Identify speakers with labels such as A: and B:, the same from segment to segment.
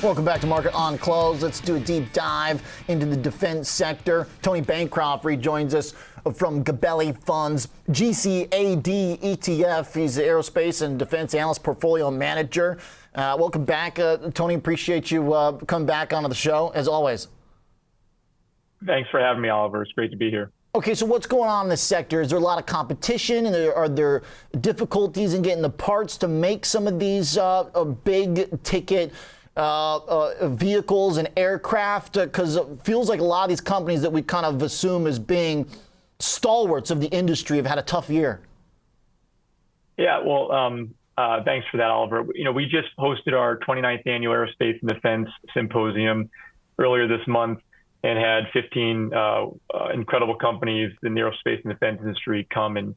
A: Welcome back to Market on Close. Let's do a deep dive into the defense sector. Tony Bancroft rejoins us from Gabelli Funds GCAD ETF. He's the aerospace and defense analyst portfolio manager. Welcome back, Tony. Appreciate you coming back onto the show, as always.
B: Thanks for having me, Oliver. It's great to be here.
A: Okay, so what's going on in this sector? Is there a lot of competition, and are there difficulties in getting the parts to make some of these big ticket vehicles and aircraft? Because it feels like a lot of these companies that we kind of assume as being stalwarts of the industry have had a tough year.
B: Yeah, well, thanks for that, Oliver. You know, we just hosted our 29th annual Aerospace and Defense Symposium earlier this month and had 15 incredible companies in the aerospace and defense industry come and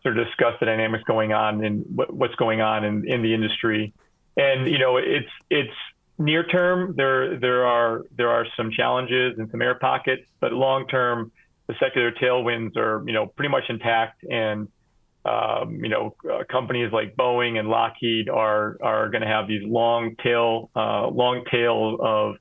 B: sort of discuss the dynamics going on and what's going on in the industry. And, you know, it's near term, there are some challenges and some air pockets, but long term, the secular tailwinds are, you know, pretty much intact. And, companies like Boeing and Lockheed are going to have these long tail of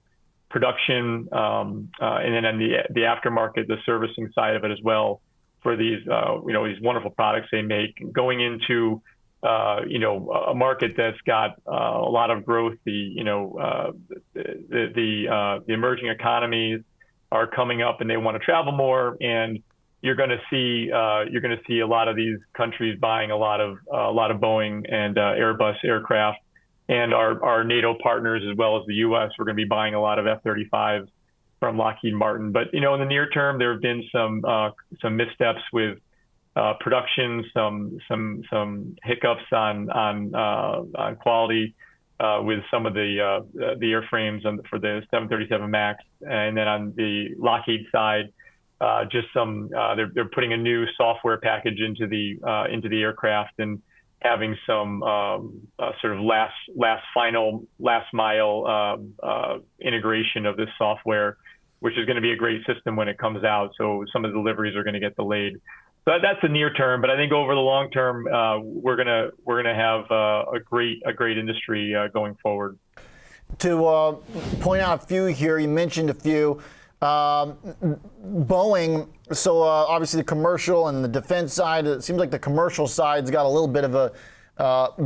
B: production, and then on the aftermarket, the servicing side of it as well, for these these wonderful products they make, going into a market that's got a lot of growth. The emerging economies are coming up and they want to travel more, and you're going to see a lot of these countries buying a lot of Boeing and Airbus aircraft. And our NATO partners, as well as the U.S., we're going to be buying a lot of F-35s from Lockheed Martin. But, you know, in the near term, there have been some missteps with production, some hiccups on quality with some of the airframes for the 737 MAX. And then on the Lockheed side, just they're putting a new software package into the aircraft and having some sort of last mile integration of this software, which is going to be a great system when it comes out. So some of the deliveries are going to get delayed. So that's the near term, but I think over the long term, we're gonna have a great industry going forward.
A: To point out a few here, you mentioned a few. Boeing, so obviously the commercial and the defense side, it seems like the commercial side's got a little bit of a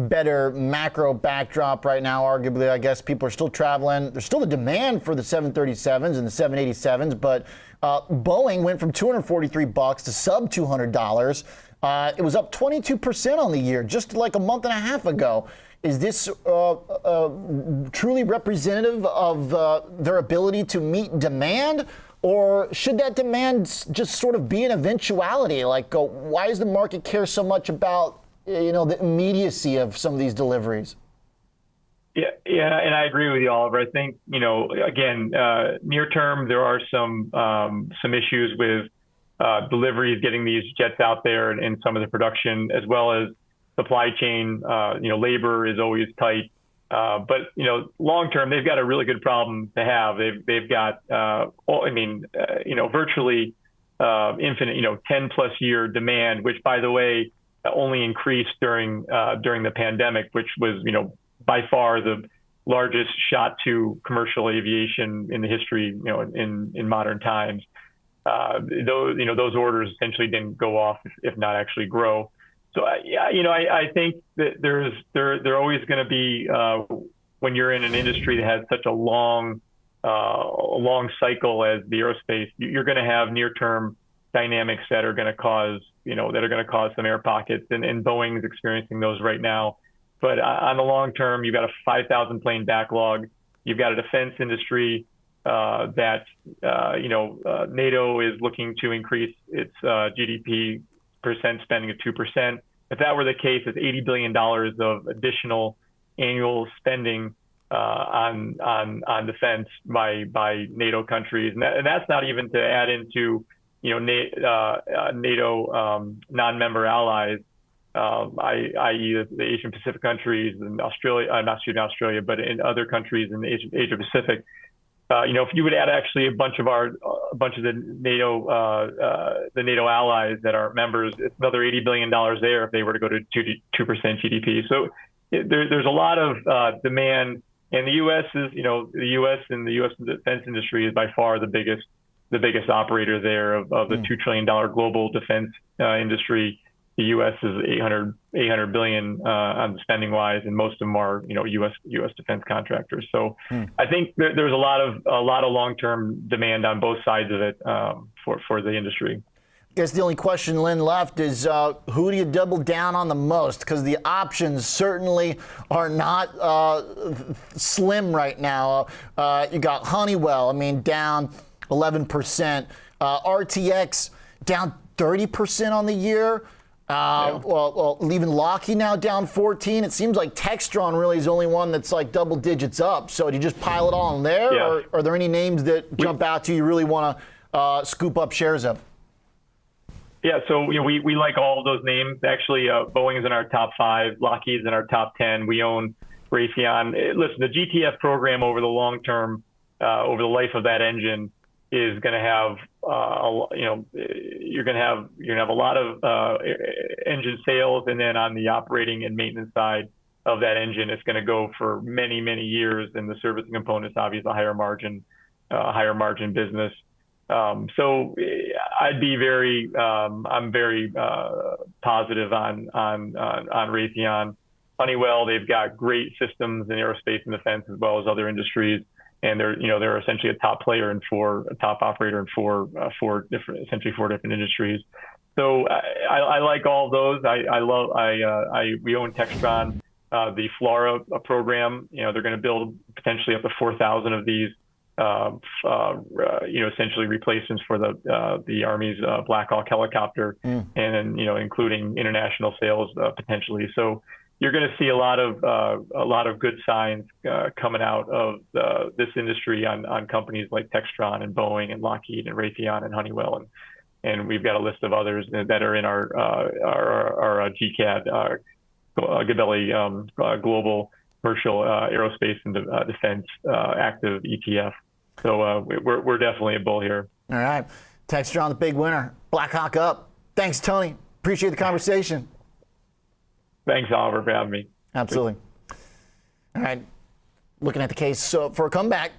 A: better macro backdrop right now. Arguably, I guess people are still traveling. There's still a demand for the 737s and the 787s, but Boeing went from $243 to sub $200. It was up 22% on the year, just like a month and a half ago. Is this truly representative of their ability to meet demand, or should that demand just sort of be an eventuality? Like, why does the market care so much about the immediacy of some of these deliveries?
B: Yeah, and I agree with you, Oliver. I think again, near term there are some issues with deliveries, getting these jets out there, and some of the production, as well as supply chain. Labor is always tight, but long term they've got a really good problem to have. They've got virtually infinite 10+ year demand, which, by the way, only increased during the pandemic, which was by far the largest shot to commercial aviation in the history in modern times. Those orders essentially didn't go off, if not actually grow. So I think that there always going to be, when you're in an industry that has such a long cycle as the aerospace, you're going to have near-term dynamics that are going to cause some air pockets, and Boeing's experiencing those right now. But on the long term, you've got a 5,000 plane backlog. You've got a defense industry that NATO is looking to increase its GDP percent spending at 2%. If that were the case, it's $80 billion of additional annual spending on defense by NATO countries, and that's not even to add into NATO non-member allies, i.e. the Asian Pacific countries and Australia, not Australia, but in other countries in Asia Pacific. If you would add actually a bunch of the NATO allies that are members, it's another $80 billion there if they were to go to 2% GDP. So there's a lot of demand And the U.S. is, the U.S. and the U.S. defense industry is by far the biggest operator there of the $2 trillion global defense industry. The U.S. is 800 billion on spending wise, and most of them are U.S. defense contractors. So I think there's a lot of long-term demand on both sides of it for the industry.
A: I guess the only question, Lynn, left is who do you double down on the most? Because the options certainly are not slim right now. You got Honeywell, down 11%. RTX down 30% on the year. Well, even Lockheed now down 14. It seems like Textron really is the only one that's like double digits up. So do you just pile it all in there?
B: Yeah.
A: Or are there any names that jump out to you really want to scoop up shares of?
B: Yeah, so we like all of those names. Actually, Boeing is in our top 5. Lockheed's in our top 10. We own Raytheon. Listen, the GTF program over the long term, over the life of that engine, is going to have you're going to have a lot of engine sales, and then on the operating and maintenance side of that engine, it's going to go for many years. And the servicing components, obviously, a higher margin business. So I'd be I'm very positive on Raytheon. Honeywell, they've got great systems in aerospace and defense as well as other industries. And they're essentially a top player a top operator in four different industries. So I like all of those. We own Textron, the FLRAA program. They're going to build potentially up to 4,000 of these, essentially replacements for the Army's Black Hawk helicopter, and then including international sales potentially. So you're going to see a lot of good signs coming out of this industry on companies like Textron and Boeing and Lockheed and Raytheon and Honeywell, and we've got a list of others that are in our GCAD, Gabelli Global Commercial Aerospace and Defense Active ETF. So we're definitely a bull here.
A: All right, Textron, the big winner. Black Hawk up. Thanks, Tony. Appreciate the conversation.
B: Thanks, Oliver, for having me.
A: Absolutely. All right, looking at the case for a comeback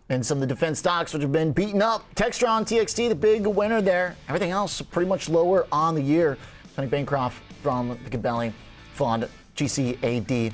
A: and some of the defense stocks which have been beaten up. Textron, TXT, the big winner there. Everything else pretty much lower on the year. Tony Bancroft from the Gabelli Fund, GCAD